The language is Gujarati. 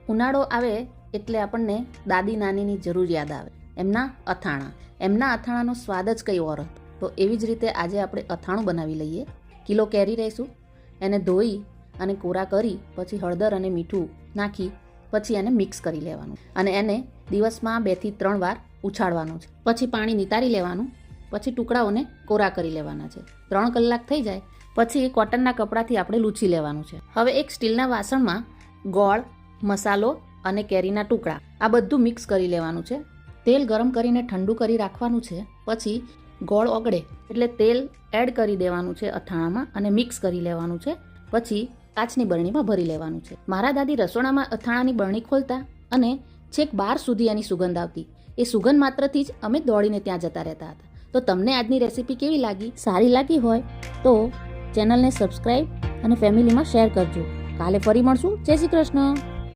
ઉનાળો આવે એટલે આપણને દાદી નાનીની જરૂર યાદ આવે. એમના અથાણાનો સ્વાદ જ કંઈ ઓર હતો. તો એવી જ રીતે આજે આપણે અથાણું બનાવી લઈએ. કિલો કેરી લઈશું, એને ધોઈ અને કોરા કરી પછી હળદર અને મીઠું નાખી પછી એને મિક્સ કરી લેવાનું અને એને દિવસમાં 2 થી 3 વાર ઉછાળવાનું છે. પછી પાણી નિતારી લેવાનું, પછી ટુકડાઓને કોરા કરી લેવાના છે. 3 કલાક થઈ જાય પછી કોટનના કપડાથી આપણે લૂછી લેવાનું છે. હવે એક સ્ટીલના વાસણમાં ગોળ, મસાલો અને કેરીના ટુકડા આ બધું મિક્સ કરી લેવાનું છે. તેલ ગરમ કરીને ઠંડુ કરી રાખવાનું છે. પછી ગોળ ઓગળે એટલે તેલ એડ કરી દેવાનું છે અથાણામાં અને મિક્સ કરી લેવાનું છે. પછી કાચની બરણીમાં ભરી લેવાનું છે. મારા દાદી રસોડામાં અથાણાની બરણી ખોલતા અને છેક બહાર સુધી એની સુગંધ આવતી. એ સુગંધ માત્રથી જ અમે દોડીને ત્યાં જતા રહેતા હતા. તો તમને આજની રેસીપી કેવી લાગી? સારી લાગી હોય તો ચેનલને સબસ્ક્રાઈબ અને ફેમિલીમાં શેર કરજો. કાલે ફરી મળશું. જય શ્રી કૃષ્ણ.